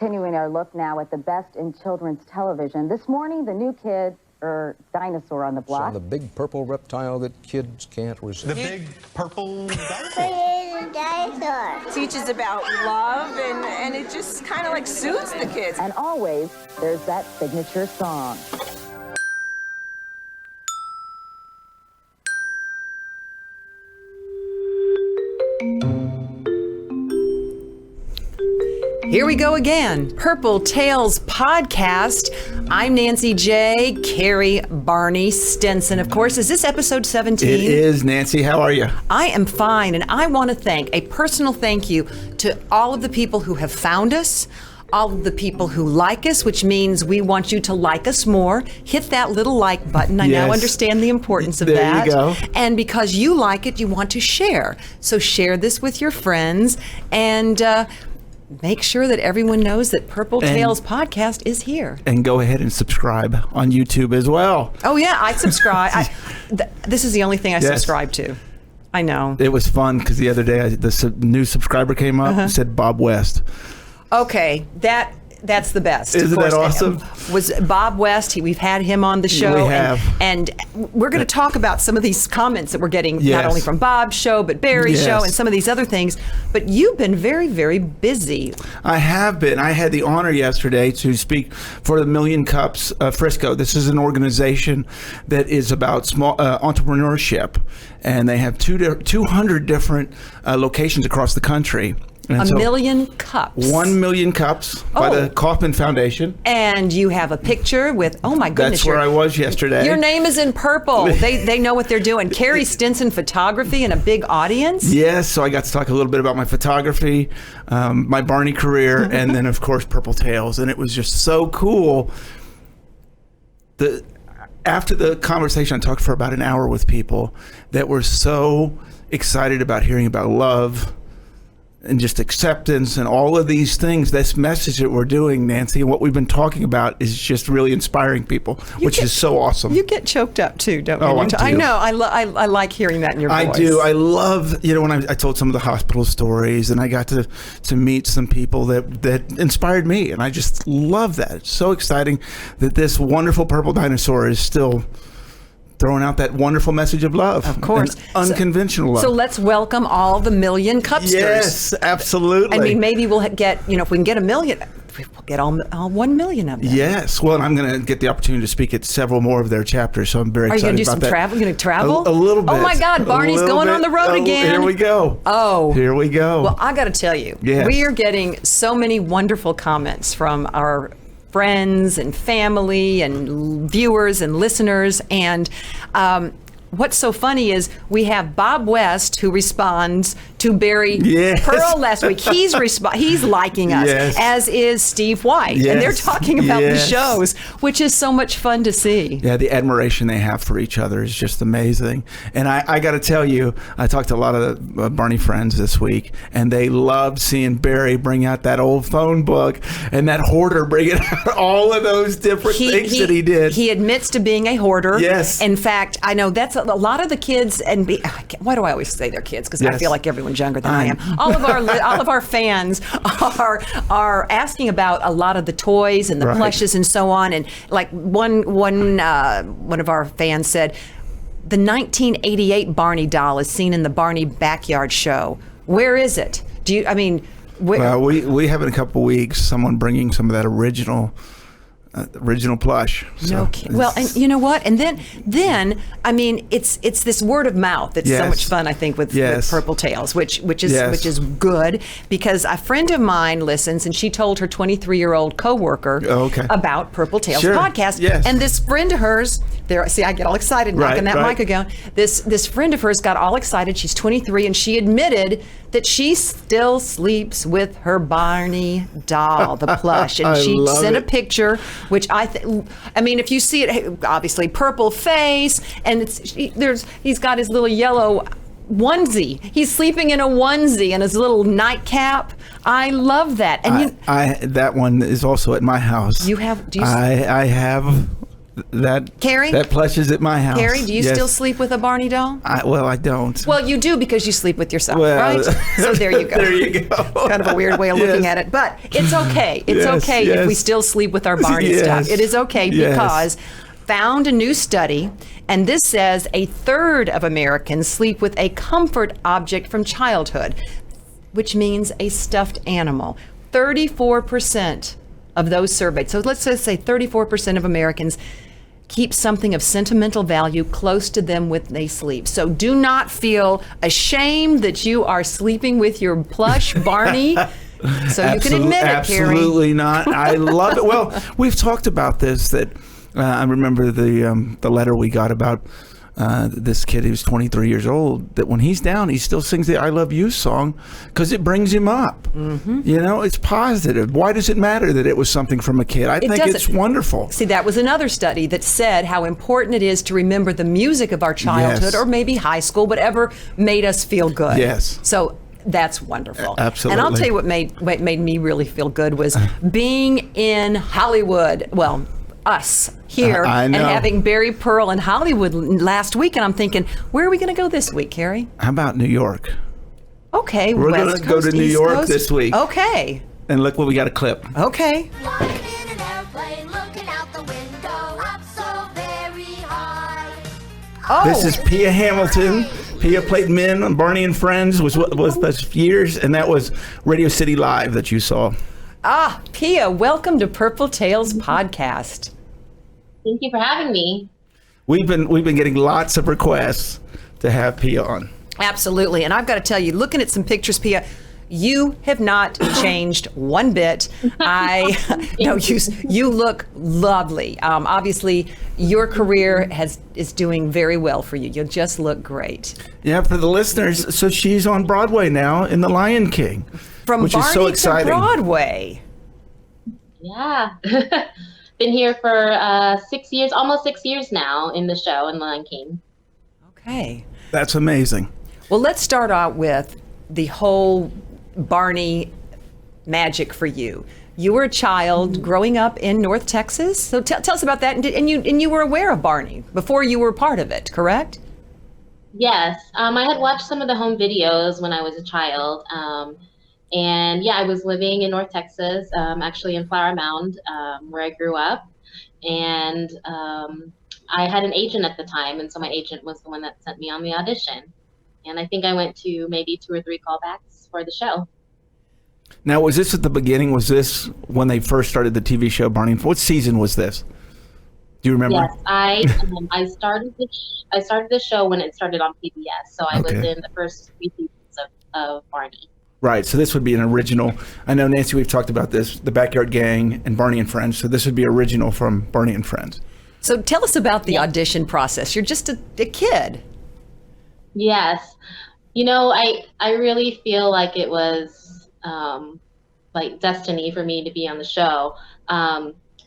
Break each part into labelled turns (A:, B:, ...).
A: Continuing our look now at the best in children's television. This morning, the new kid, or dinosaur on the block.
B: So the big purple reptile that kids can't resist.
C: The big purple dinosaur.
D: Teaches about love, and it just kind of like soothes the kids.
A: And always, there's that signature song.
E: Here we go again. Purple Tales Podcast. I'm Nancy J. Carrie Barney Stinson, of course. Is this episode 17?
C: It is, Nancy. How are you?
E: I am fine, and I want to thank a personal thank you to all of the people who have found us, all of the people who like us, which means we want you to like us more. Hit that little like button. I now understand the importance of that.
C: There you go.
E: And because you like it, you want to share. So share this with your friends and make sure that everyone knows that Purple Tales Podcast is here.
C: And go ahead and subscribe on YouTube as well.
E: Oh, yeah, I subscribe. This is the only thing I subscribe to. I know.
C: It was fun because the other day the new subscriber came up and said Bob West.
E: Okay, that's the best.
C: Isn't that awesome?
E: Was Bob West. We've had him on the show.
C: We have.
E: And we're going to talk about some of these comments that we're getting, not only from Bob's show, but Barry's show and some of these other things. But you've been very, very busy.
C: I have been. I had the honor yesterday to speak for the Million Cups Frisco. This is an organization that is about small entrepreneurship. And they have 200 different locations across the country. And
E: a million cups.
C: 1 million cups by the Kauffman Foundation.
E: And you have a picture with, oh my goodness.
C: That's where I was yesterday.
E: Your name is in purple. They know what they're doing. Carrie Stinson Photography and a big audience.
C: Yes, so I got to talk a little bit about my photography, my Barney career, and then of course Purple Tales. And it was just so cool. After the conversation, I talked for about an hour with people that were so excited about hearing about love and just acceptance and all of these things. This message that we're doing, Nancy, and what we've been talking about is just really inspiring people, which is so awesome.
E: You get choked up too, don't you?
C: Oh, I do.
E: I know. I like hearing that in your voice.
C: I do. I love, when I told some of the hospital stories, and I got to meet some people that inspired me, and I just love that. It's so exciting that this wonderful purple dinosaur is still throwing out that wonderful message of love.
E: Of course.
C: Unconventional love.
E: So let's welcome all the Million Cupsters.
C: Yes, absolutely.
E: I mean, maybe we'll get, if we can get a million, we'll get all 1 million of them.
C: Yes. Well, I'm going to get the opportunity to speak at several more of their chapters, so I'm very excited about that.
E: Are you going to do some travel? You're going to travel?
C: A little bit.
E: Oh, my God. Barney's going on the road again.
C: Here we go.
E: Oh.
C: Here we go.
E: Well, I got to tell you, we are getting so many wonderful comments from our friends and family and viewers and listeners. And what's so funny is we have Bob West who responds to Barry Pearl last week. He's liking us, as is Steve White. And they're talking about the shows, which is so much fun to see.
C: Yeah, the admiration they have for each other is just amazing. And I got to tell you, I talked to a lot of Barney Friends this week, and they loved seeing Barry bring out that old phone book and that hoarder bringing out all of those different things that he did.
E: He admits to being a hoarder.
C: Yes.
E: In fact, I know that's a lot of the kids, and why do I always say they're kids? Because I feel like everyone's younger than I am. All of our fans are asking about a lot of the toys and the plushes and so on. And like one of our fans said, the 1988 Barney doll is seen in the Barney Backyard Show. Where is it?
C: Well, we have in a couple of weeks someone bringing some of that original plush.
E: No kidding. Well, and you know what? And then I mean, it's this word of mouth that's so much fun. I think with Purple Tales, which is good, because a friend of mine listens, and she told her 23-year-old coworker about Purple Tales podcast.
C: Yes.
E: And this friend of hers, I get all excited knocking that mic again. This friend of hers got all excited. She's 23, and she admitted that she still sleeps with her Barney doll, the plush, and she sent a picture. Which I mean, if you see it, obviously purple face, and he's got his little yellow onesie. He's sleeping in a onesie and his little nightcap. I love that. And
C: that one is also at my house.
E: You have? Do you?
C: I have
E: Carrie?
C: That plush is at my house.
E: Carrie, do you
C: Yes.
E: still sleep with a Barney doll?
C: I don't.
E: Well, you do because you sleep with yourself,
C: Well,
E: right? So there you go.
C: There you go.
E: It's kind of a weird way of looking
C: Yes.
E: at it, but it's okay. It's
C: Yes,
E: okay if we
C: yes.
E: still sleep with our Barney
C: Yes.
E: stuff. It is okay
C: Yes.
E: because found a new study, and this says a third of Americans sleep with a comfort object from childhood, which means a stuffed animal. 34% of those surveyed. So let's just say 34% of Americans keep something of sentimental value close to them when they sleep. So do not feel ashamed that you are sleeping with your plush Barney. So you can admit it, Carrie.
C: Absolutely not. I love it. Well, we've talked about this. That I remember the letter we got about this kid who's 23 years old. That when he's down, he still sings the "I Love You" song because it brings him up. Mm-hmm. You know, it's positive. Why does it matter that it was something from a kid? I think it's wonderful.
E: See, that was another study that said how important it is to remember the music of our childhood,
C: Yes.
E: or maybe high school, whatever made us feel good.
C: Yes.
E: So that's wonderful.
C: Absolutely.
E: And I'll tell you what made me really feel good was being in Hollywood. Well, us here
C: I
E: and
C: know.
E: having Barry Pearl in Hollywood last week, and I'm thinking, where are we going to go this week, Carrie?
C: How about New York?
E: Okay,
C: We're
E: West
C: going to go
E: Coast,
C: to New
E: East
C: York
E: Coast?
C: this week.
E: Okay.
C: And look what we got a clip.
E: Okay.
F: Flying in an airplane, looking out the window, up so very high.
E: Oh,
C: This is Pia Hamilton. Pia played Min on Barney and Friends, was the years, and that was Radio City Live that you saw.
E: Pia, welcome to Purple Tales podcast.
G: Thank you for having me.
C: We've been getting lots of requests to have Pia on.
E: Absolutely. And I've got to tell you, looking at some pictures, Pia, you have not changed one bit. You look lovely. Obviously, your career is doing very well for you. You just look great.
C: Yeah, for the listeners, so she's on Broadway now in The Lion King,
E: From
C: which
E: Barney
C: is so
E: to
C: exciting.
E: Broadway.
G: Yeah. Been here for 6 years, almost 6 years now in the show in Lion King.
E: Okay.
C: That's amazing.
E: Well, let's start out with the whole Barney magic for you. You were a child growing up in North Texas. So tell us about that. And you were aware of Barney before you were part of it, correct?
G: Yes. I had watched some of the home videos when I was a child. And yeah, I was living in North Texas, actually in Flower Mound, where I grew up. And I had an agent at the time. And so my agent was the one that sent me on the audition. And I think I went to maybe 2 or 3 callbacks for the show.
C: Now, was this at the beginning? Was this when they first started the TV show Barney? What season was this? Do you remember?
G: Yes, I started the show when it started on PBS. So I was
C: Okay.
G: in the first 3 seasons of Barney.
C: Right, so this would be an original. I know, Nancy, we've talked about this, the Backyard Gang and Barney and Friends. So this would be original from Barney and Friends.
E: So tell us about the audition process. You're just a kid.
G: Yes. You know, I really feel like it was like destiny for me to be on the show.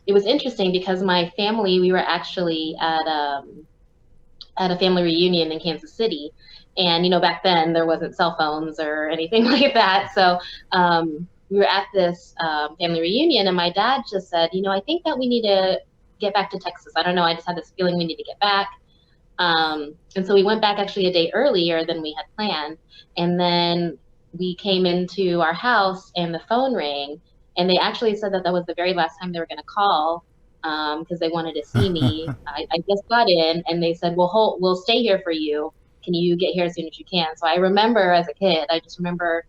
G: It was interesting because my family, we were actually at a family reunion in Kansas City. And, you know, back then there wasn't cell phones or anything like that. So we were at this family reunion and my dad just said, you know, I think that we need to get back to Texas. I don't know. I just had this feeling we need to get back. And so we went back actually a day earlier than we had planned. And then we came into our house and the phone rang. And they actually said that was the very last time they were going to call because they wanted to see me. I just got in and they said, well, we'll stay here for you. Can you get here as soon as you can? So I remember as a kid, I just remember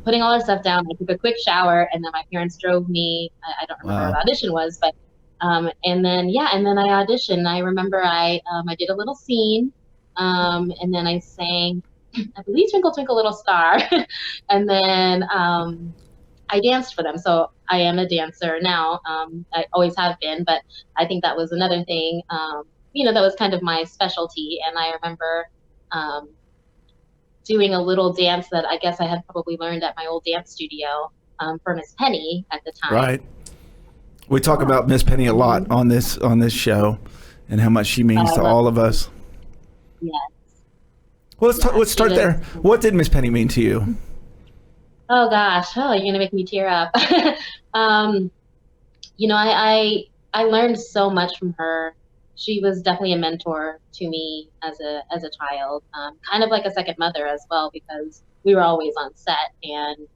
G: putting all our stuff down. I took a quick shower and then my parents drove me. I don't remember what the audition was, but and then I auditioned. I remember I did a little scene and then I sang, I believe, Twinkle Twinkle Little Star. And then I danced for them. So I am a dancer now. I always have been, but I think that was another thing, you know, that was kind of my specialty. And I remember doing a little dance that I guess I had probably learned at my old dance studio for Miss Penny at the time.
C: Right. We talk about Miss Penny a lot on this show and how much she means to all of us.
G: Yes.
C: Well, let's start there. What did Miss Penny mean to you?
G: Oh gosh, you're gonna make me tear up. You know, I learned so much from her. She was definitely a mentor to me as a child, kind of like a second mother as well, because we were always on set, and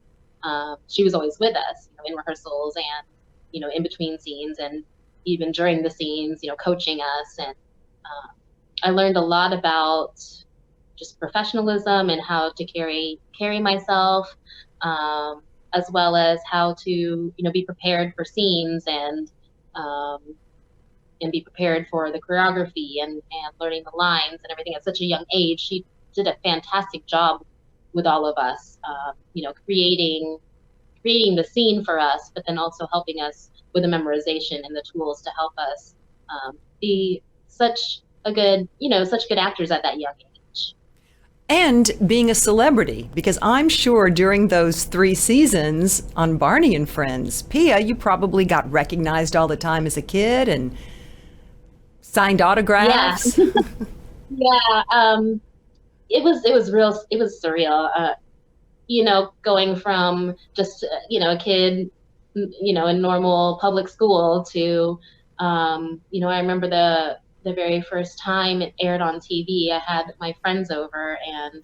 G: she was always with us, in rehearsals and in between scenes, and even during the scenes, coaching us. And I learned a lot about just professionalism and how to carry myself, as well as how to be prepared for scenes, and be prepared for the choreography and learning the lines and everything at such a young age. She did a fantastic job with all of us, creating the scene for us, but then also helping us with the memorization and the tools to help us be such good actors at that young age.
E: And being a celebrity, because I'm sure during those 3 seasons on Barney and Friends, Pia, you probably got recognized all the time as a kid and signed autographs.
G: Yeah. It was surreal. Going from just a kid, in normal public school to, I remember the very first time it aired on TV, I had my friends over, and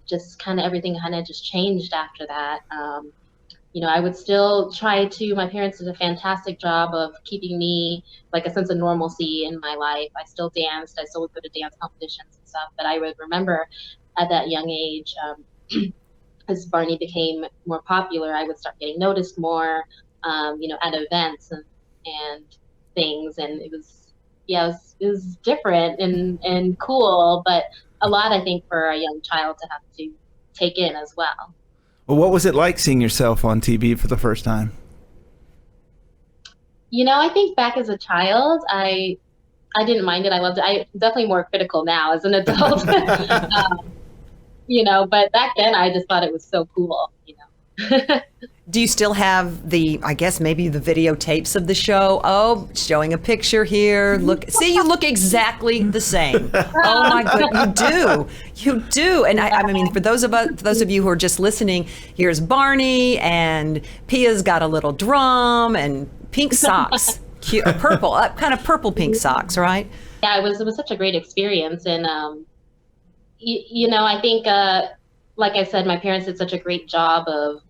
G: just everything just changed after that. I would still my parents did a fantastic job of keeping me like a sense of normalcy in my life. I still danced, I still would go to dance competitions and stuff, but I would remember at that young age, as Barney became more popular, I would start getting noticed more, at events and things, and it was different and cool, but a lot, I think, for a young child to have to take in as well.
C: Well, what was it like seeing yourself on TV for the first time?
G: I think back as a child, I didn't mind it. I loved it. I'm definitely more critical now as an adult. But back then I just thought it was so cool,
E: Do you still have I guess maybe the videotapes of the show? Oh, showing a picture here. Look, see, you look exactly the same. Oh my God, you do. And I mean, for those of you who are just listening, here's Barney, and Pia's got a little drum and pink socks, cute, purple, kind of purple pink socks, right?
G: Yeah, it was such a great experience, and I think, like I said, my parents did such a great job of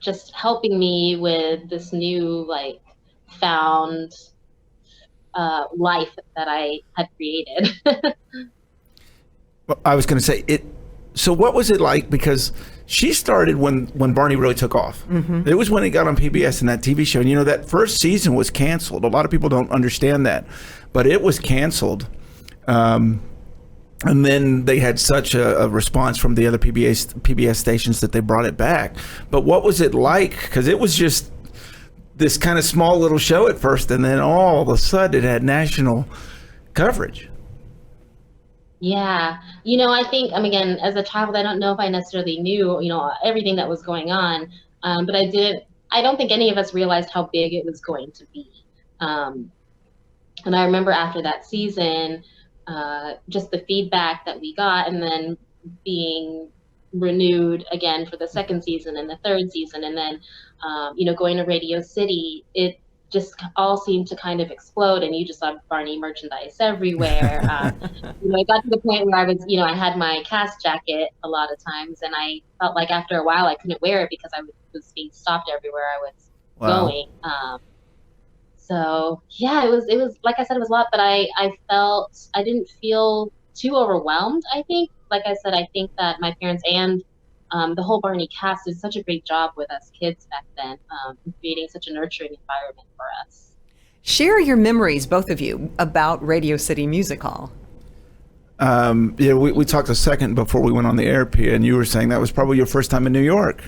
G: just helping me with this new found life that I had created.
C: Well, I was going to say it. So what was it like? Because she started when Barney really took off. Mm-hmm. It was when it got on PBS in that TV show. And that first season was canceled. A lot of people don't understand that, but it was canceled. And then they had such a response from the other PBS stations that they brought it back. But what was it like? Because it was just this kind of small little show at first, and then all of a sudden it had national coverage.
G: Yeah. I think, again, as a child, I don't know if I necessarily knew, everything that was going on. But I don't think any of us realized how big it was going to be. And I remember after that season, just the feedback that we got, and then being renewed again for the second season and the third season, and then going to Radio City, it just all seemed to kind of explode, and you just saw Barney merchandise everywhere. It got to the point where I was, I had my cast jacket a lot of times, and I felt like after a while I couldn't wear it because I was being stopped everywhere I was going. So yeah, it was like I said, it was a lot, but I didn't feel too overwhelmed. I think, like I said, I think that my parents and the whole Barney cast did such a great job with us kids back then, creating such a nurturing environment for us.
E: Share your memories, both of you, about Radio City Music Hall.
C: We talked a second before we went on the air, Pia, and you were saying that was probably your first time in New York.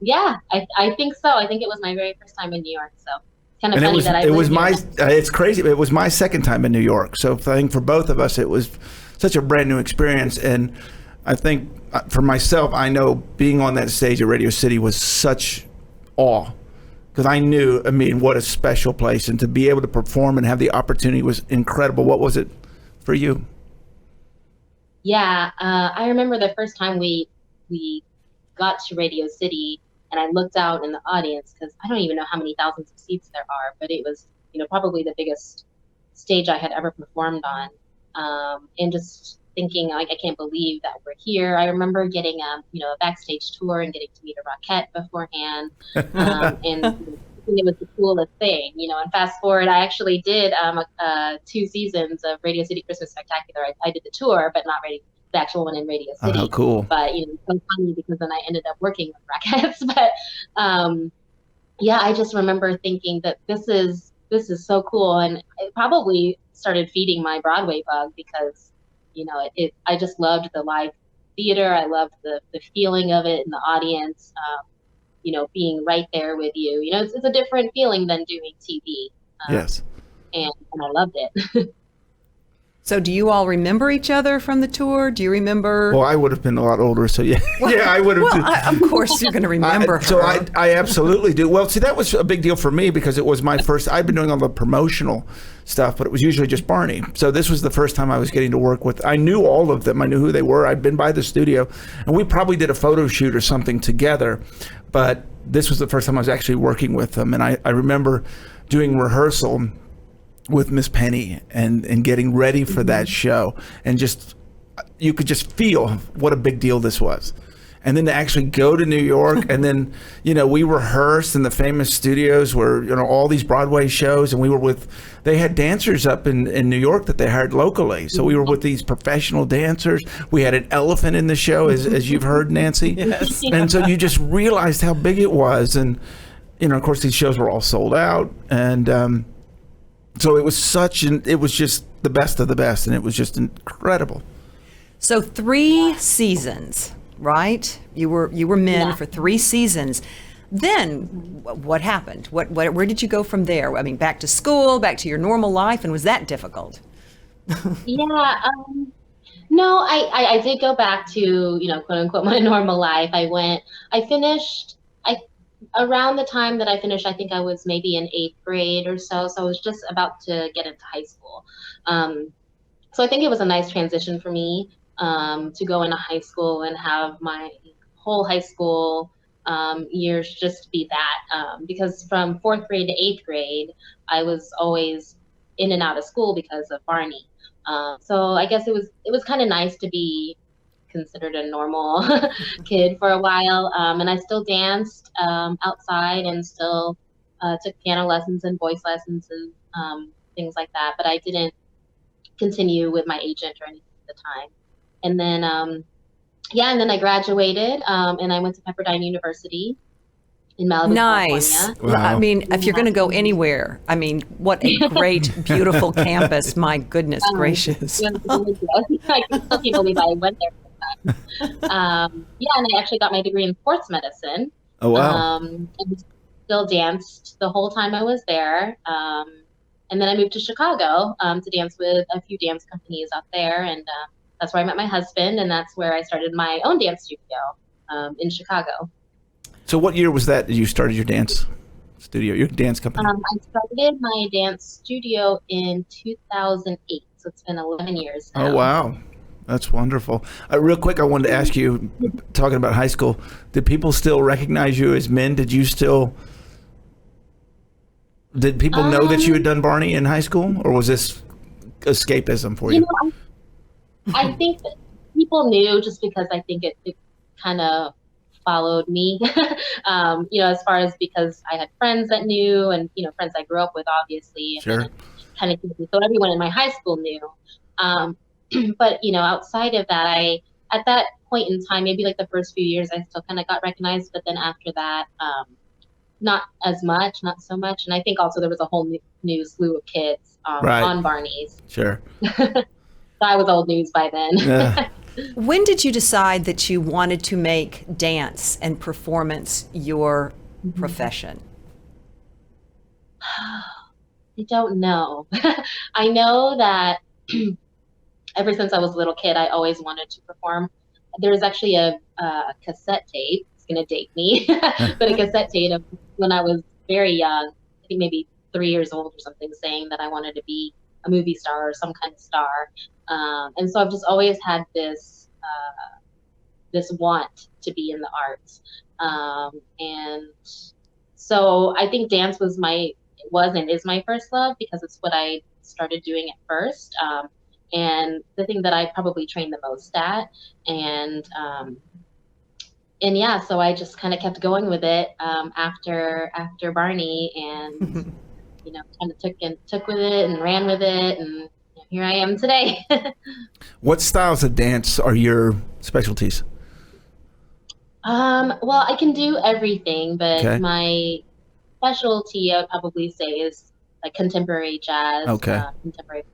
G: Yeah, I think so. I think it was my very first time in New York, so. Kind of funny that I lived here.
C: It's crazy. It was my second time in New York. So I think for both of us, it was such a brand new experience. And I think for myself, I know being on that stage at Radio City was such awe, because I knew, what a special place, and to be able to perform and have the opportunity was incredible. What was it for you?
G: Yeah, I remember the first time we got to Radio City. and I looked out in the audience, because I don't even know how many thousands of seats there are, but it was, probably the biggest stage I had ever performed on. And just thinking, like, I can't believe that we're here. I remember getting, a backstage tour and getting to meet a Rockette beforehand. And it was the coolest thing, and fast forward, I actually did 2 seasons of Radio City Christmas Spectacular. I did the tour, but not the actual one in Radio City.
C: Oh, cool.
G: But, it's so funny because then I ended up working with Rockettes. But, yeah, I just remember thinking that this is so cool. And it probably started feeding my Broadway bug because, I just loved the live theater. I loved the feeling of it in the audience. Being right there with you. It's a different feeling than doing TV.
C: Yes.
G: And I loved it.
E: So do you all remember each other from the tour? Do you remember?
C: Well, I would have been a lot older, so yeah. Yeah, I would have.
E: Well, of course you're going to remember her.
C: So I absolutely do. Well, see, that was a big deal for me because it was my first, I'd been doing all the promotional stuff, but it was usually just Barney. So this was the first time I was getting to work with, I knew all of them. I knew who they were. I'd been by the studio, and we probably did a photo shoot or something together, but this was the first time I was actually working with them. And I remember doing rehearsal with Miss Penny and getting ready for that show, and just you could just feel what a big deal this was. And then to actually go to New York, and then we rehearsed in the famous studios where all these Broadway shows, and we were with, they had dancers up in New York that they hired locally, so we were with these professional dancers. We had an elephant in the show, as you've heard, Nancy.
E: Yes.
C: And so you just realized how big it was, and of course these shows were all sold out, and so it was it was just the best of the best, and it was just incredible.
E: So 3 seasons, right? You were men for 3 seasons. Then what happened? Where did you go from there? I mean, back to school, back to your normal life, and was that difficult?
G: Yeah. No, I did go back to, quote unquote, my normal life. Around the time that I finished, I think I was maybe in 8th grade or so. So I was just about to get into high school. So I think it was a nice transition for me to go into high school and have my whole high school years just be that. Because from 4th grade to 8th grade, I was always in and out of school because of Barney. So I guess it was kind of nice to be considered a normal kid for a while, and I still danced outside and still took piano lessons and voice lessons and things like that, but I didn't continue with my agent or anything at the time. And then and then I graduated and I went to Pepperdine University in Malibu,
E: Nice.
G: California.
C: Wow.
E: I mean, if you're going to go anywhere, I mean, what a great, beautiful campus. My goodness gracious.
G: I can't believe I went there. And I actually got my degree in sports medicine.
C: Oh, wow.
G: And still danced the whole time I was there. And then I moved to Chicago to dance with a few dance companies out there. And that's where I met my husband. And that's where I started my own dance studio in Chicago.
C: So what year was that you started your dance studio, your dance company?
G: I started my dance studio in 2008. So it's been 11 years now.
C: Oh, wow. That's wonderful. Real quick, I wanted to ask you, talking about high school, did people still recognize you as men? Did people know that you had done Barney in high school, or was this escapism for you?
G: I think that people knew just because I think it kind of followed me, as far as because I had friends that knew and, friends I grew up with, obviously. And kind of, so everyone in my high school knew. But, outside of that, at that point in time, maybe like the first few years, I still kind of got recognized. But then after that, not so much. And I think also there was a whole new slew of kids on Barney's.
C: Sure.
G: So I was old news by then.
C: Yeah.
E: When did you decide that you wanted to make dance and performance your profession?
G: I don't know. I know that ever since I was a little kid, I always wanted to perform. There's actually a cassette tape. It's going to date me, but a cassette tape of when I was very young, I think maybe 3 years old or something, saying that I wanted to be a movie star or some kind of star. And so I've just always had this want to be in the arts. And so I think dance was and is my first love because it's what I started doing at first. And the thing that I probably trained the most at. And yeah, so I just kind of kept going with it after Barney, and kind of took with it and ran with it, and here I am today.
C: What styles of dance are your specialties?
G: Well, I can do everything, but
C: Okay.
G: my specialty, I would probably say, is like contemporary jazz.
C: Okay.
G: Contemporary.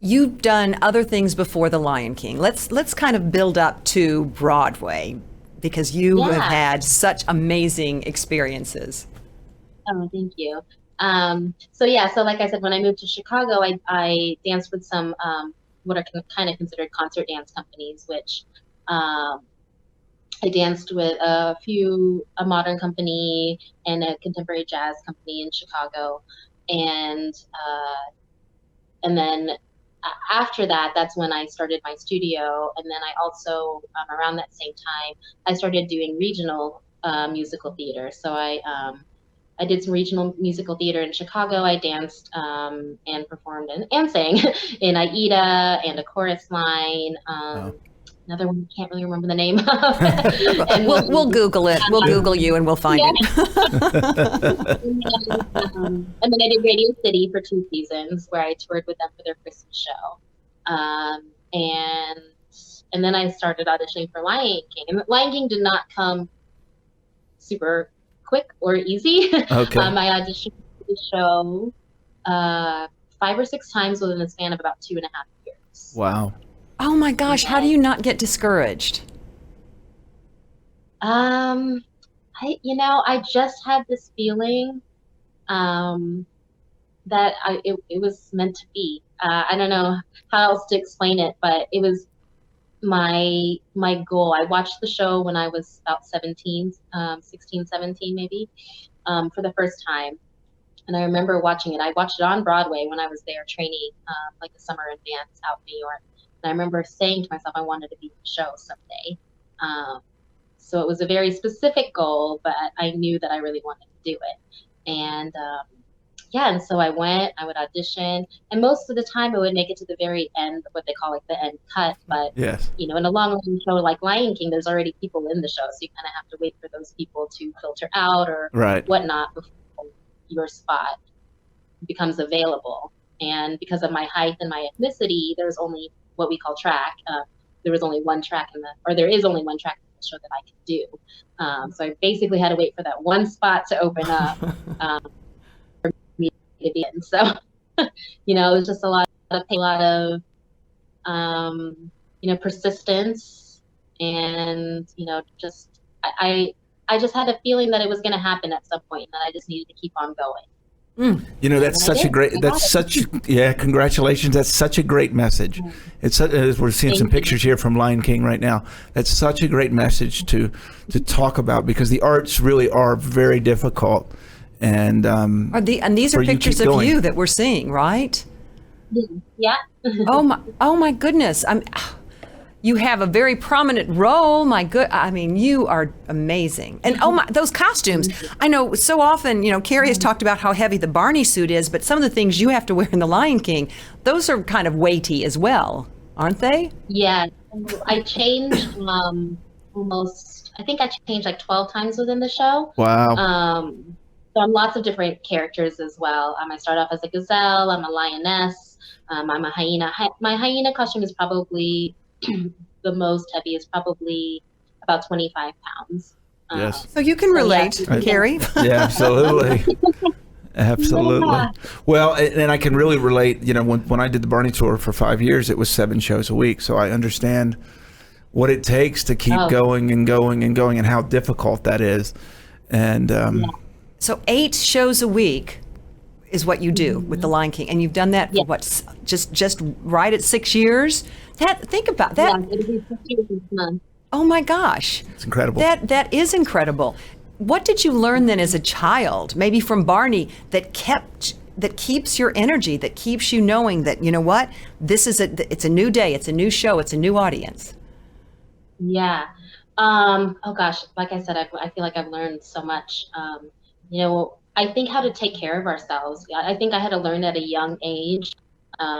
E: You've done other things before The Lion King. Let's kind of build up to Broadway, because you have had such amazing experiences.
G: Oh, thank you. So like I said, when I moved to Chicago, I danced with some what are kind of considered concert dance companies, which I danced with a modern company and a contemporary jazz company in Chicago, and then after that, that's when I started my studio. And then I also, around that same time, I started doing regional musical theater. So I did some regional musical theater in Chicago. I danced and performed and sang in Aida and A Chorus Line. Another one I can't really remember the name of. And
E: We'll Google it. We'll Google you and we'll find it.
G: And then I did Radio City for 2 seasons, where I toured with them for their Christmas show. And then I started auditioning for Lion King. And Lion King did not come super quick or easy.
C: Okay.
G: I auditioned for the show 5 or 6 times within the span of about 2.5 years.
C: Wow.
E: Oh my gosh, how do you not get discouraged?
G: I just had this feeling that it was meant to be. I don't know how else to explain it, but it was my goal. I watched the show when I was about 16, 17 maybe, for the first time. And I remember watching it. I watched it on Broadway when I was there training, like a summer in dance out in New York. And I remember saying to myself, I wanted to be in the show someday. So it was a very specific goal, but I knew that I really wanted to do it. And and so I would audition, and most of the time I would make it to the very end, what they call like the end cut. But
C: Yes.
G: in a long-running show like Lion King, there's already people in the show, so you kind of have to wait for those people to filter out or
C: Right.
G: whatnot before your spot becomes available. And because of my height and my ethnicity, there's only what we call track. There was only one track there is only one track in the show that I could do. So I basically had to wait for that one spot to open up for me to be in. So, it was just a lot of persistence, and I just had a feeling that it was going to happen at some point, and that I just needed to keep on going.
C: That's such a great, congratulations. That's such a great message. It's we're seeing some pictures here from Lion King right now. That's such a great message to talk about, because the arts really are very difficult. And
E: these are pictures of you that we're seeing, right?
G: Yeah.
E: Oh my goodness. You have a very prominent role. You are amazing. And those costumes. I know so often, Carrie has talked about how heavy the Barney suit is, but some of the things you have to wear in the Lion King, those are kind of weighty as well, aren't they?
G: Yeah. I changed I think I changed like 12 times within the show.
C: Wow.
G: So I'm lots of different characters as well. I start off as a gazelle, I'm a lioness, I'm a hyena. My hyena costume is probably the most heavy, is probably about 25 pounds.
C: Yes.
E: So you can relate, Carrie.
C: Yeah, absolutely. Absolutely.
G: Yeah.
C: Well, and I can really relate, when I did the Barney tour for 5 years, it was 7 shows a week. So I understand what it takes to keep going and going and going, and how difficult that is. And
E: So 8 shows a week is what you do with the Lion King, and you've done that for what, just right at 6 years? Think about that.
G: Yeah, it'll be 6 years this month.
E: Oh my gosh,
C: it's incredible.
E: That is incredible. What did you learn then as a child, maybe from Barney, that keeps your energy, that keeps you knowing that, you know what, it's a new day, it's a new show, it's a new audience?
G: Yeah. Oh gosh, like I said, I feel like I've learned so much. You know, I think how to take care of ourselves. I think I had to learn at a young age,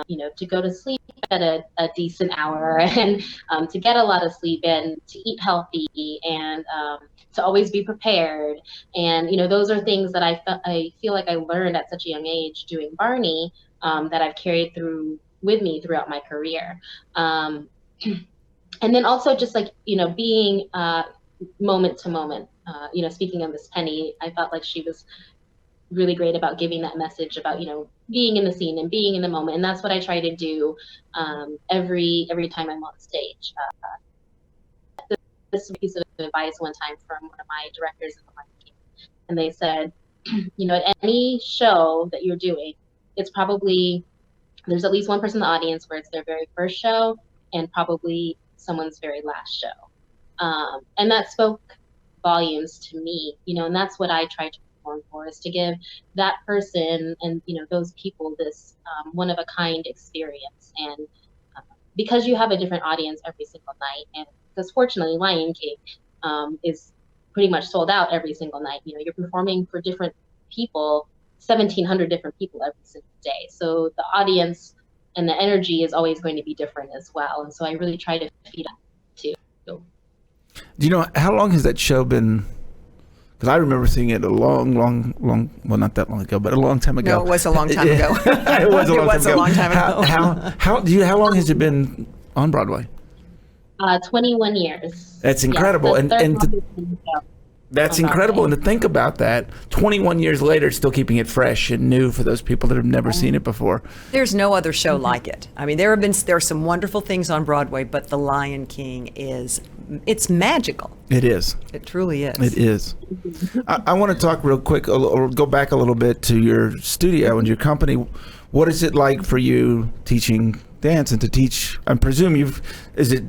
G: you know, to go to sleep at a decent hour and to get a lot of sleep and to eat healthy and to always be prepared. And, you know, those are things that I feel like I learned at such a young age doing Barney that I've carried through with me throughout my career. Um, and then also just like, you know, being moment to moment. You know, speaking of Miss Penny, I felt like she was really great about giving that message about, you know, being in the scene and being in the moment, and that's what I try to do every time I'm on stage. This piece of advice one time from one of my directors in the Lion King, and they said, you know, at any show that you're doing, it's probably there's at least one person in the audience where it's their very first show and probably someone's very last show. And that spoke volumes to me, you know, and that's what I try to perform for, is to give that person and, you know, those people this one of a kind experience. And because you have a different audience every single night, and because fortunately Lion King is pretty much sold out every single night, you know, you're performing for different people, 1,700 different people every single day. So the audience and the energy is always going to be different as well. And so I really try to feed that too.
C: Do you know how long has that show been? Because I remember seeing it a long, well, not that long ago, but a long time ago.
E: No, it was a long time ago.
C: It was a long time ago.
E: How
C: long has it been on Broadway?
G: 21 years.
C: That's incredible.
G: Yeah,
C: That's incredible. And to think about that, 21 years later, still keeping it fresh and new for those people that have never seen it before.
E: There's no other show like it. I mean, there are some wonderful things on Broadway, but The Lion King it's magical.
C: It is.
E: It truly is.
C: It is. I want to talk real quick, or go back a little bit to your studio and your company. What is it like for you teaching dance and to teach? I presume is it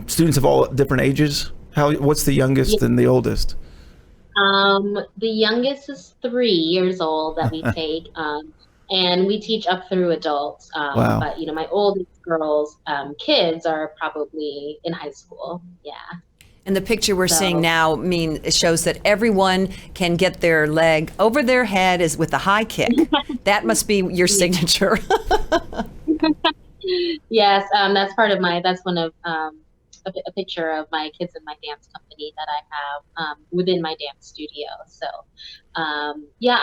C: students of all different ages? What's the youngest and the oldest?
G: The youngest is 3 years old that we take, and we teach up through adults.
C: Wow.
G: But, you know, my oldest girls, kids are probably in high school. Yeah.
E: And the picture we're seeing now it shows that everyone can get their leg over their head is with a high kick. That must be your signature.
G: Yes, that's one of a picture of my kids in my dance company that I have within my dance studio. So yeah,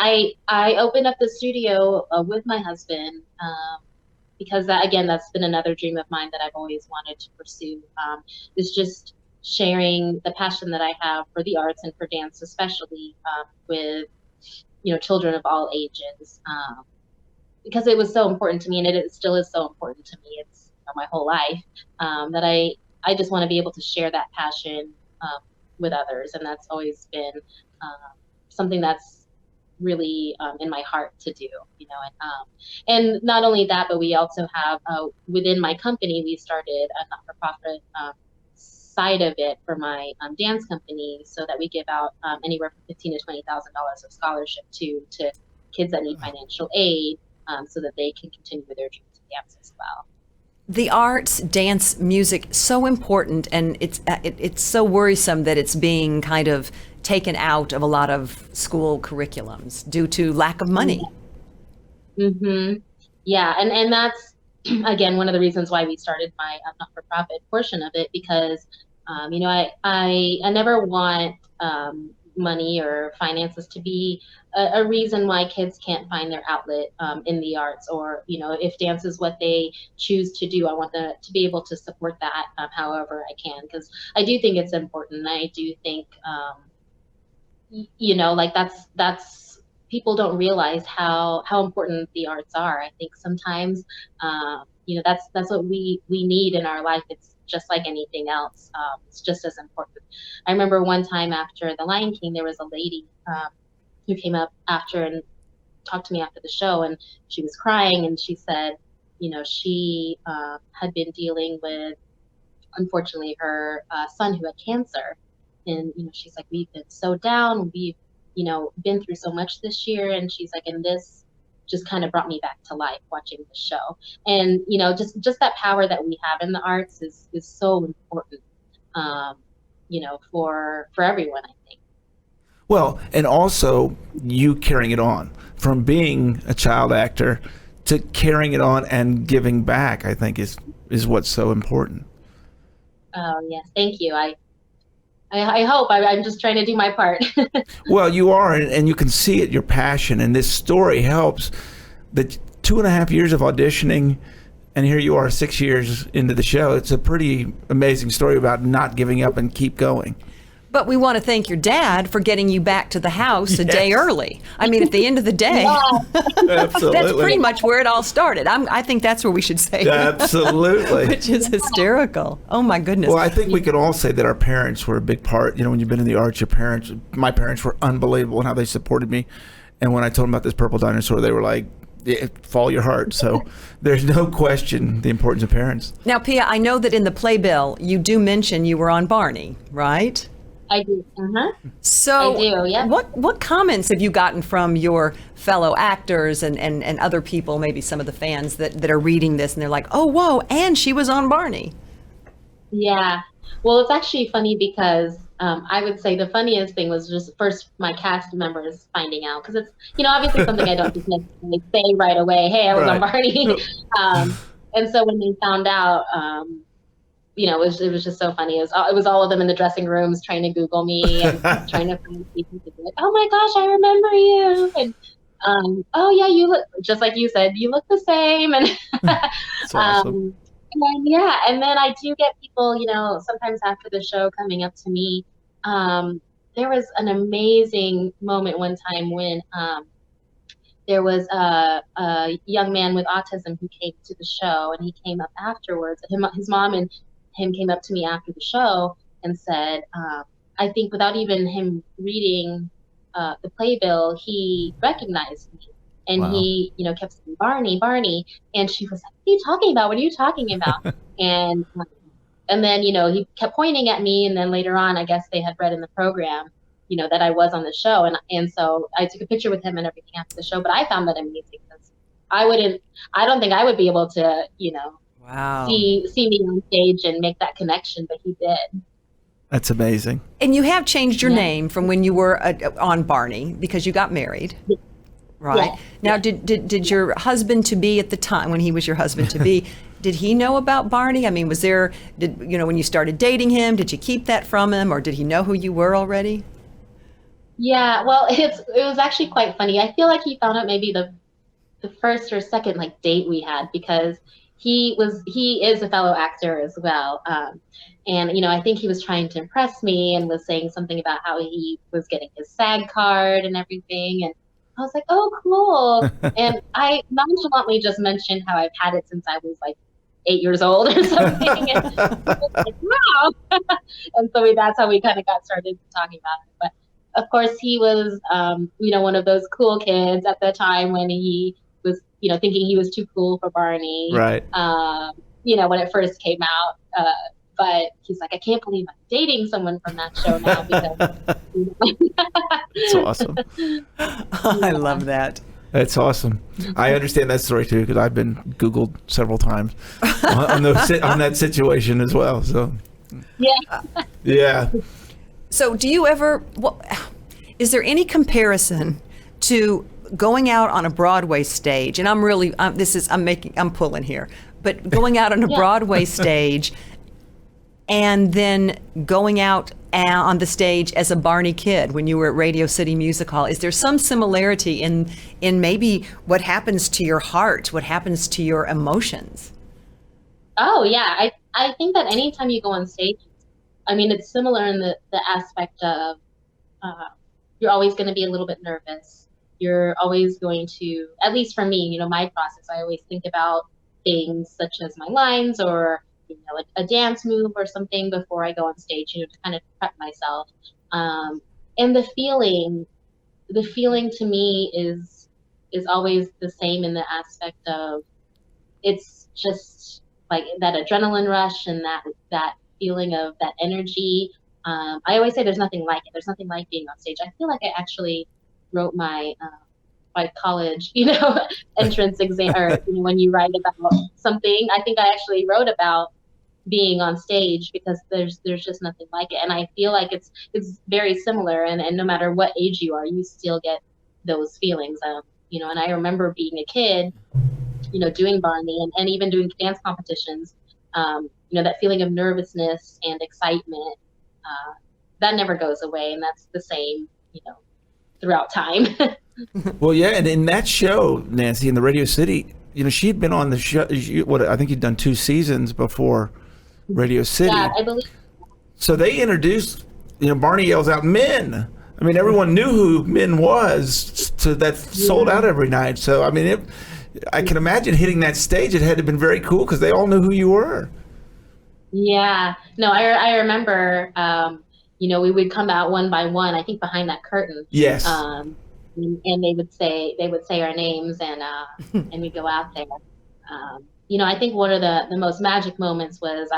G: I opened up the studio with my husband because that's been another dream of mine that I've always wanted to pursue, is just sharing the passion that I have for the arts and for dance, especially with, you know, children of all ages, because it was so important to me, and it still is so important to me. It's, you know, my whole life, that I just want to be able to share that passion with others, and that's always been something that's really in my heart to do, you know. And not only that, but we also have within my company, we started a not-for-profit side of it for my dance company, so that we give out anywhere from $15,000 to $20,000 of scholarship to kids that need financial aid, so that they can continue with their dreams of dance as well.
E: The arts, dance, music, so important, and it's so worrisome that it's being kind of taken out of a lot of school curriculums due to lack of money.
G: Mm-hmm. Yeah, and that's again one of the reasons why we started my not-for-profit portion of it, because you know, I never want money or finances to be a reason why kids can't find their outlet in the arts, or, you know, if dance is what they choose to do, I want them to be able to support that however I can, because I do think it's important. I do think you know, like that's people don't realize how important the arts are. I think sometimes you know, that's what we need in our life. It's just like anything else. It's just as important. I remember one time after The Lion King, there was a lady who came up after and talked to me after the show, and she was crying, and she said, you know, she had been dealing with, unfortunately, her son who had cancer. And, you know, she's like, we've been so down. We've, you know, been through so much this year. And she's like, and this just kind of brought me back to life watching the show. And, you know, just that power that we have in the arts is so important. for everyone, I think.
C: Well, and also you carrying it on from being a child actor to carrying it on and giving back, I think is what's so important.
G: Oh, yes. Thank you. I hope. I'm just trying to do my part.
C: Well, you are, and you can see it, your passion, and this story helps. The 2.5 years of auditioning, and here you are 6 years into the show. It's a pretty amazing story about not giving up and keep going.
E: But we want to thank your dad for getting you back to the house a day early. I mean, at the end of the day,
C: Absolutely.
E: that's pretty much where it all started. I think that's where we should say
C: Absolutely.
E: which is hysterical. Oh, my goodness.
C: Well, I think we could all say that our parents were a big part. When you've been in the arts, my parents were unbelievable in how they supported me. And when I told them about this purple dinosaur, they were like, follow your heart. So there's no question the importance of parents.
E: Now, Pia, I know that in the playbill, you do mention you were on Barney, right?
G: I do.
E: So
G: I do, yeah.
E: What comments have you gotten from your fellow actors and other people, maybe some of the fans that are reading this and they're like, oh, whoa, and she was on Barney?
G: Yeah. Well, it's actually funny because I would say the funniest thing was just first my cast members finding out, because it's, obviously something I don't just necessarily say right away, hey, I was on Barney. And so when they found out, it was just so funny. It was all of them in the dressing rooms trying to Google me and trying to find people to be like, oh my gosh, I remember you. And oh yeah, you look just like you said, you look the same. And
C: That's awesome.
G: And then I do get people, sometimes after the show coming up to me. There was an amazing moment one time when there was a young man with autism who came to the show, and he came up afterwards. His mom and him came up to me after the show and said, I think without even him reading the playbill, he recognized me. And
C: Wow.
G: he, kept saying, Barney, Barney. And she was like, what are you talking about? What are you talking about? And then, he kept pointing at me. And then later on, I guess they had read in the program, that I was on the show. And so I took a picture with him and everything after the show. But I found that amazing because I don't think I would be able to,
E: Wow.
G: see me on stage and make that connection, but he did.
C: That's amazing.
E: And you have changed your
G: Yeah.
E: name from when you were on Barney because you got married. Right.
G: Yeah.
E: Now, did your husband to be at the time, when he was your husband to be, did he know about Barney? I mean, when you started dating him, did you keep that from him, or did he know who you were already?
G: Yeah, well, it was actually quite funny. I feel like he found out maybe the first or second date we had, because he is a fellow actor as well. And I think he was trying to impress me and was saying something about how he was getting his SAG card and everything. And I was like, oh, cool. And I nonchalantly just mentioned how I've had it since I was 8 years old or something. And he was like, wow. And so that's how we kind of got started talking about it. But of course, he was, one of those cool kids at the time when he was, thinking he was too cool for Barney.
C: Right.
G: When it first came out. But he's like, I can't believe I'm dating someone from that show now because.
C: That's awesome.
E: I love that.
C: That's awesome. I understand that story too, because I've been Googled several times on that situation as well. So.
G: Yeah.
C: Yeah.
E: So do you ever, is there any comparison to going out on a Broadway stage? And I'm pulling here, but going out on a Broadway stage and then going out on the stage as a Barney kid when you were at Radio City Music Hall. Is there some similarity in maybe what happens to your heart, what happens to your emotions?
G: Oh, yeah. I think that anytime you go on stage, it's similar in the aspect of you're always going to be a little bit nervous. You're always going to, at least for me, my process, I always think about things such as my lines or a dance move or something before I go on stage, to kind of prep myself. And the feeling to me is always the same in the aspect of it's just like that adrenaline rush and that feeling of that energy. I always say there's nothing like it. There's nothing like being on stage. I feel like I actually wrote my college, entrance exam, or when you write about something, I think I actually wrote about being on stage, because there's just nothing like it. And I feel like it's very similar, and no matter what age you are, you still get those feelings. And I remember being a kid, doing Barney and even doing dance competitions, that feeling of nervousness and excitement, that never goes away, and that's the same, throughout time.
C: Well, yeah, and in that show, Nancy, in the Radio City, she had been on the show. I think you'd done 2 seasons before Radio City.
G: Yeah, I believe.
C: So they introduced, Barney yells out, "Men!" I mean, everyone knew who Men was, so that sold out every night. So, I mean, I can imagine hitting that stage. It had to have been very cool because they all knew who you were.
G: Yeah. No, I remember, we would come out one by one, I think behind that curtain.
C: Yes.
G: And they would say our names, and we'd go out there. I think one of the most magic moments was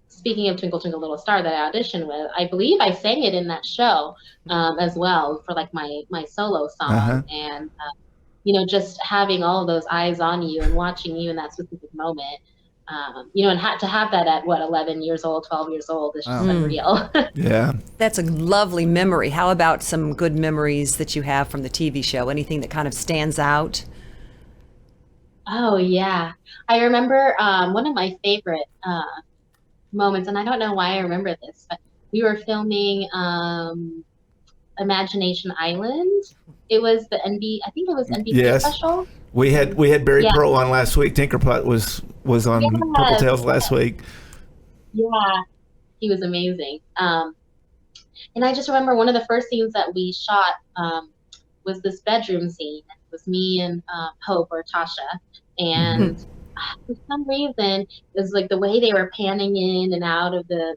G: speaking of Twinkle Twinkle Little Star that I auditioned with, I believe I sang it in that show as well for like my solo song.
C: Uh-huh.
G: And, just having all of those eyes on you and watching you in that specific moment, and to have that at 11 years old, 12 years old is just unreal.
C: Yeah.
E: That's a lovely memory. How about some good memories that you have from the TV show? Anything that kind of stands out?
G: Oh, yeah. I remember one of my favorite moments, and I don't know why I remember this, but we were filming Imagination Island. It was the I think it was NBC special.
C: We had Barry Pearl on last week. Tinkerpot was on Purple Tales last week.
G: Yeah, he was amazing. And I just remember one of the first scenes that we shot was this bedroom scene. It was me and Hope, or Tasha, and for some reason, it was like the way they were panning in and out of the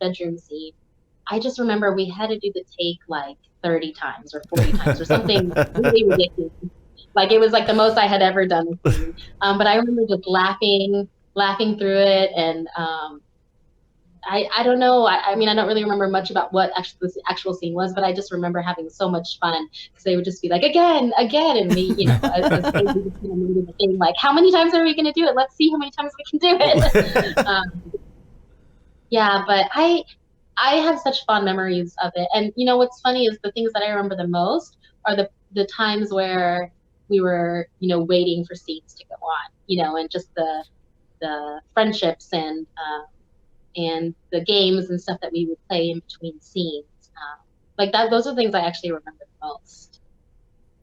G: bedroom scene. I just remember we had to do the take like 30 times or 40 times or something really ridiculous. Like it was like the most I had ever done. But I remember just laughing through it, and I don't know. I mean, I don't really remember much about what the actual scene was, but I just remember having so much fun because they would just be like, again, and me, as they would the thing, like, how many times are we going to do it? Let's see how many times we can do it. Yeah, but I have such fond memories of it. And what's funny is the things that I remember the most are the times where we were, waiting for scenes to go on, and just the friendships and the games and stuff that we would play in between scenes. Like that, those are things I actually remember the most.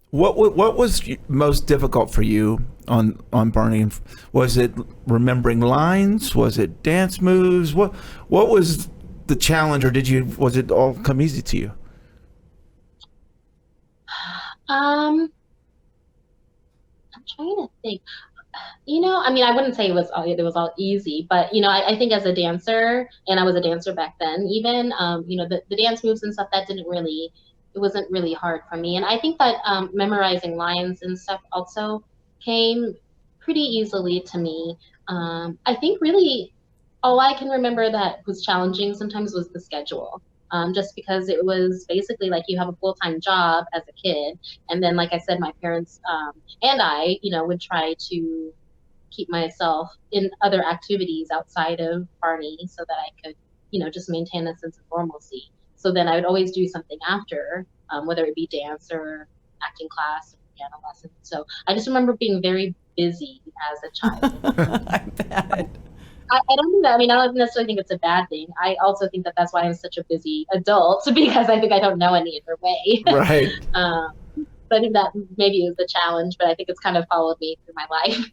C: What was most difficult for you on Barney? Was it remembering lines? Was it dance moves? What was the challenge, or was it all come easy to you?
G: I'm trying to think. I mean, I wouldn't say it was all easy, but I think as a dancer, and I was a dancer back then, even the dance moves and stuff, it wasn't really hard for me. And I think that memorizing lines and stuff also came pretty easily to me. I think really all I can remember that was challenging sometimes was the schedule. Just because it was basically like you have a full-time job as a kid, and then, like I said, my parents and I, would try to keep myself in other activities outside of Barney so that I could, just maintain a sense of normalcy. So then I would always do something after, whether it be dance or acting class or piano lessons. So I just remember being very busy as a child.
E: I bet.
G: I don't think that. I mean, I don't necessarily think it's a bad thing. I also think that that's why I'm such a busy adult, because I think I don't know any other way.
C: Right.
G: So I think that maybe is the challenge, but I think it's kind of followed me through my life.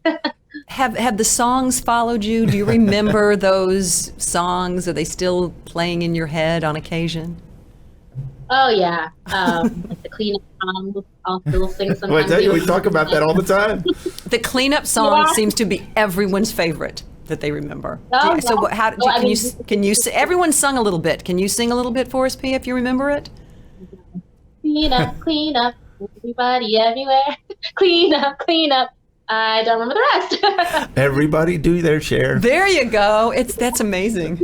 E: Have the songs followed you? Do you remember those songs? Are they still playing in your head on occasion?
G: Oh yeah, the cleanup song. I'll still sing sometimes.
C: We talk about that all the time.
E: The cleanup song seems to be everyone's favorite that they remember.
G: Oh,
E: so
G: yeah.
E: can you everyone sung a little bit? Can you sing a little bit for us, Pia, if you remember it?
G: Clean up, everybody everywhere. Clean up. I don't remember the rest.
C: Everybody do their share.
E: There you go. That's amazing.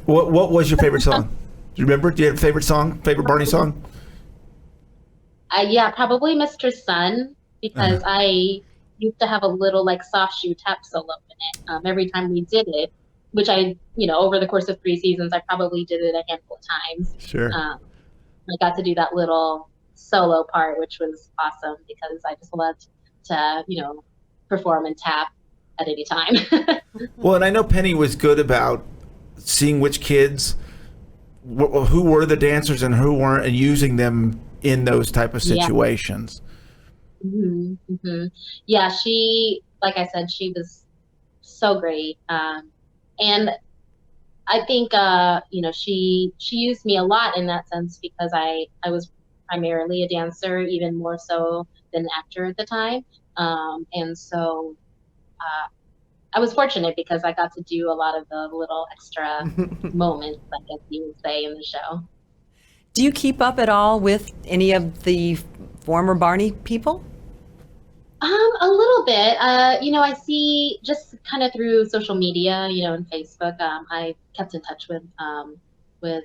C: What was your favorite song? Do you remember? Do you have a favorite Barney song?
G: Yeah, probably Mr. Sun, because I used to have a little like soft shoe tap solo in it every time we did it, which I, over the course of 3 seasons, I probably did it a handful of times.
C: Sure.
G: I got to do that little solo part, which was awesome because I just loved to, perform and tap at any time.
C: Well, and I know Penny was good about seeing which kids, who were the dancers and who weren't, and using them in those type of situations.
G: Yeah, she, like I said, she was so great. And I think, she used me a lot in that sense because I was primarily a dancer, even more so than an actor at the time. And so I was fortunate because I got to do a lot of the little extra moments, I guess you would say, in the show.
E: Do you keep up at all with any of the former Barney people?
G: A little bit. I see just kind of through social media, and Facebook. I kept in touch with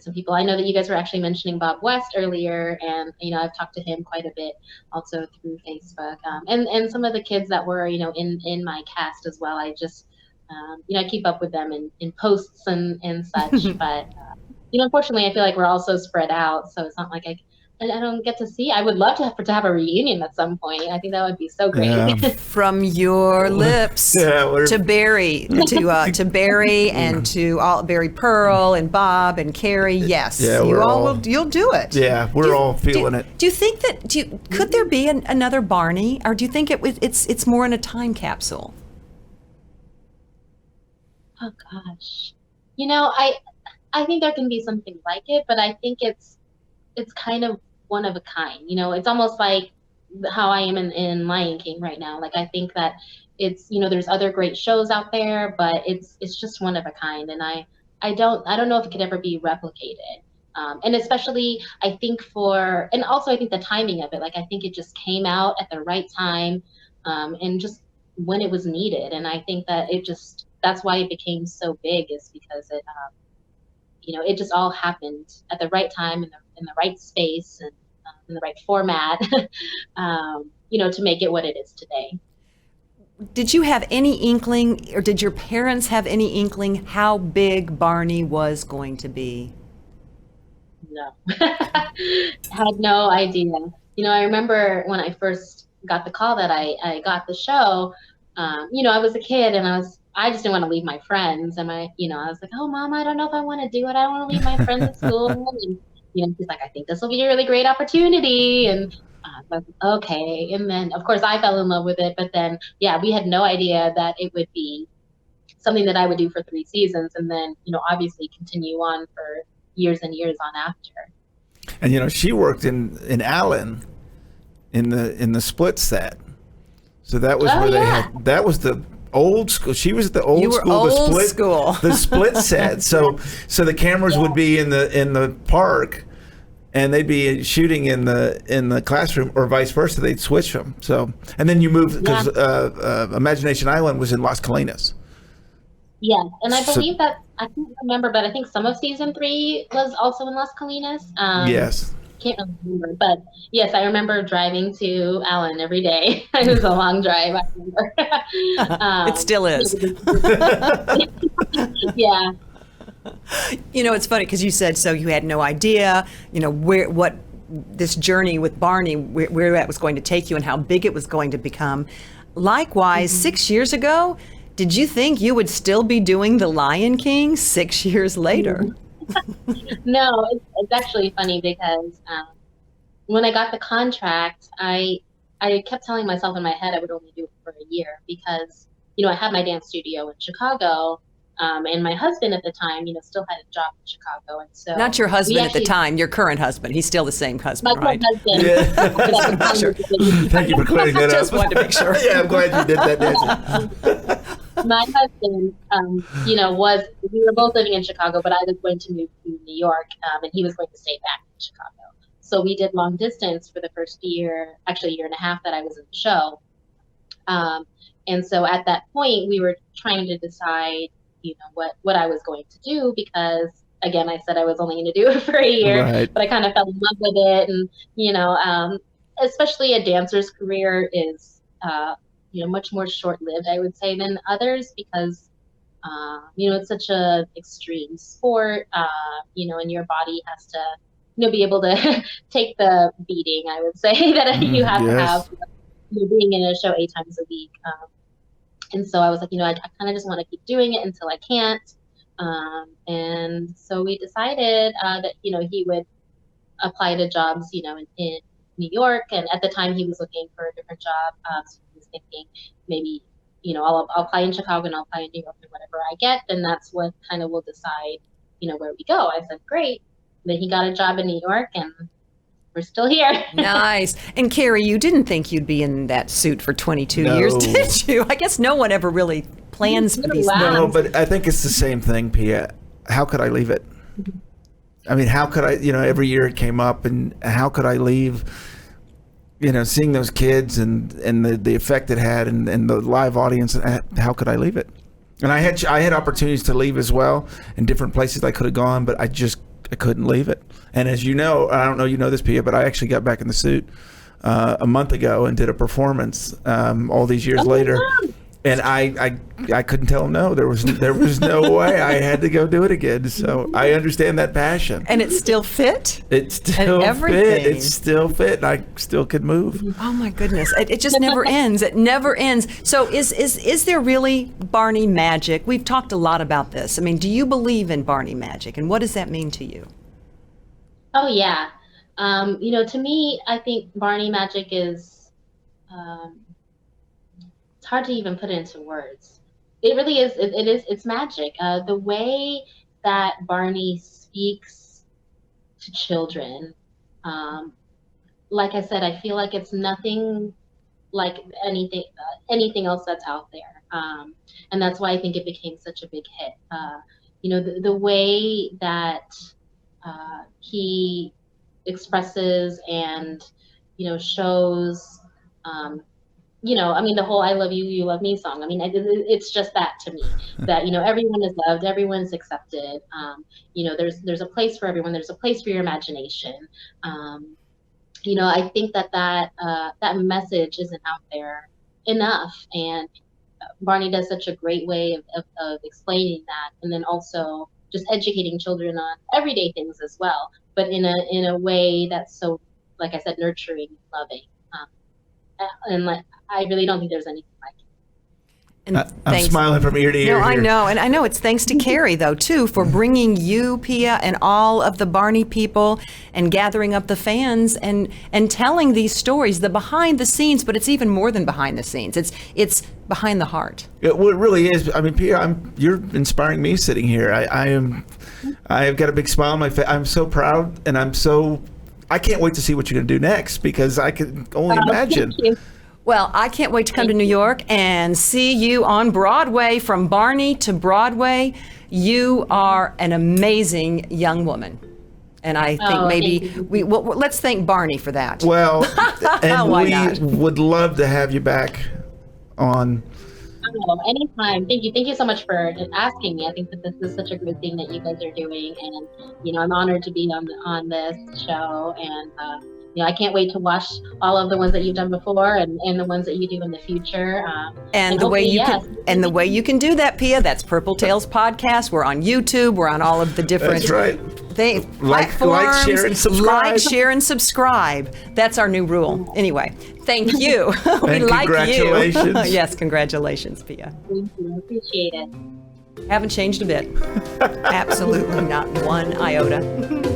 G: some people. I know that you guys were actually mentioning Bob West earlier, and I've talked to him quite a bit also through Facebook. And some of the kids that were in my cast as well. I just I keep up with them in posts and such. But unfortunately, I feel like we're all so spread out, so it's not like I don't get to see. I would love to have a reunion at some point. I think that would be so great.
C: Yeah.
E: From your lips to Barry, to Barry, and to all Barry Pearl and Bob and Carrie. Yes,
C: Yeah,
E: you'll do it.
C: Yeah, we're all feeling it.
E: Do you think that could there be another Barney, or do you think it's more in a time capsule?
G: Oh gosh, I think there can be something like it, but I think it's kind of one of a kind. It's almost like how I am in Lion King right now. Like, I think that it's, there's other great shows out there, but it's just one of a kind. And I don't know if it could ever be replicated. And especially I think and also I think the timing of it, like, I think it just came out at the right time, and just when it was needed. And I think that that's why it became so big, is because it just all happened at the right time in the right space and in the right format, to make it what it is today.
E: Did you have any inkling, or did your parents have any inkling how big Barney was going to be?
G: No, had no idea. I remember when I first got the call that I got the show, I was a kid and I just didn't want to leave my friends. And I was like, oh, Mom, I don't know if I want to do it. I don't want to leave my friends at school. And she's like, I think this will be a really great opportunity. And I was like, okay. And then, of course, I fell in love with it. But then, we had no idea that it would be something that I would do for 3 seasons, and then, obviously continue on for years and years on after.
C: And she worked in Allen in the split set. So that was where they had, that was the old school. She was at the old school, the split set. So the cameras would be in the park, and they'd be shooting in the classroom, or vice versa. They'd switch them. So, and then you moved, because Imagination Island was in Las Colinas.
G: Yeah, and I believe that, I can't remember, but I think some of season 3 was also in Las Colinas.
C: Yes.
G: Can't remember, but yes, I remember driving to Allen every day. It was a long drive, I remember.
E: It still is.
G: Yeah.
E: It's funny because you said, so you had no idea, what this journey with Barney, where that was going to take you and how big it was going to become. Likewise, 6 years ago, did you think you would still be doing The Lion King 6 years later?
G: No, it's actually funny because when I got the contract, I kept telling myself in my head I would only do it for a year because, I had my dance studio in Chicago, and my husband at the time, still had a job in Chicago. And so
E: not your husband at the time, your current husband. He's still the same husband,
G: my
E: right?
G: husband.
C: Yeah. Sure. Thank you for clearing that up.
E: Just wanted to make sure.
C: Yeah, I'm glad you did that, Nancy.
G: My husband, we were both living in Chicago, but I was going to move to New York, and he was going to stay back in Chicago. So we did long distance for the first year, actually a year and a half that I was in the show. And so at that point, we were trying to decide, what I was going to do, because again, I said I was only going to do it for a year,
C: right.
G: But I kind of fell in love with it. And, especially a dancer's career is, much more short-lived, I would say, than others because, it's such a extreme sport, and your body has to, be able to take the beating, I would say, that you have to have, being in a show 8 times a week. And so I was like, I kind of just want to keep doing it until I can't. And so we decided that, he would apply to jobs, in New York. And at the time he was looking for a different job. So he was thinking maybe, I'll apply in Chicago and I'll apply in New York, and whatever I get, then that's what kind of will decide, where we go. I said, great. Then he got a job in New York, and we're still here.
E: Nice. And Carrie, you didn't think you'd be in that suit for 22 years, did you? I guess no one ever really plans for these things.
C: No, but I think it's the same thing, Pia. How could I leave it? I mean, how could I, every year it came up, and how could I leave, seeing those kids and the effect it had and the live audience, how could I leave it? And I had opportunities to leave as well in different places I could have gone, but I couldn't leave it. And as you know, I don't know you know this, Pia, but I actually got back in the suit a month ago and did a performance all these years later. And I couldn't tell him no. There was no way. I had to go do it again. So I understand that passion.
E: And it still fit?
C: It still fit. It still fit. I still could move.
E: Oh my goodness. It just never ends. It never ends. So is there really Barney magic? We've talked a lot about this. I mean, do you believe in Barney magic? And what does that mean to you?
G: Oh, yeah. To me, I think Barney magic is, it's hard to even put it into words. It really is. It's magic. The way that Barney speaks to children, like I said, I feel like it's nothing like anything else that's out there. And that's why I think it became such a big hit. The way that he expresses and, shows, the whole I love you, you love me song. I mean, it's just that to me, that, everyone is loved, everyone's accepted. There's a place for everyone. There's a place for your imagination. I think that message isn't out there enough. And Barney does such a great way of explaining that. And then also just educating children on everyday things as well, but in a way that's so, like I said, nurturing, loving. And I really don't think there's anything like it.
C: And I'm smiling from ear to ear.
E: No, I know. And I know it's thanks to Carrie, though, too, for bringing you, Pia, and all of the Barney people and gathering up the fans and telling these stories, the behind the scenes, but it's even more than behind the scenes. It's behind the heart.
C: It really is. I mean, Pia, you're inspiring me sitting here. I've got a big smile on my face. I'm so proud, and I can't wait to see what you're going to do next, because I can only imagine.
G: Thank you.
E: Well, I can't wait to come to New York and see you on Broadway, from Barney to Broadway. You are an amazing young woman. And I think let's thank Barney for that.
C: Well, and
E: Why
C: we
E: not?
C: would love to have you back on.
G: Oh, anytime. Thank you. Thank you so much for asking me. I think that this is such a great thing that you guys are doing. And, I'm honored to be on this show. And, I can't wait to watch all of the ones that you've done before and the ones that you do in the future.
E: And the way you can do that, Pia, that's Purple Tales Podcast. We're on YouTube. We're on all of the different
C: That's right.
E: platforms.
C: Like, share, and subscribe.
E: Like, share, and subscribe. That's our new rule. Anyway, thank you. We
C: And
E: like
C: congratulations.
E: you. Yes, congratulations, Pia.
G: Thank you. I appreciate it.
E: Haven't changed a bit. Absolutely not one iota.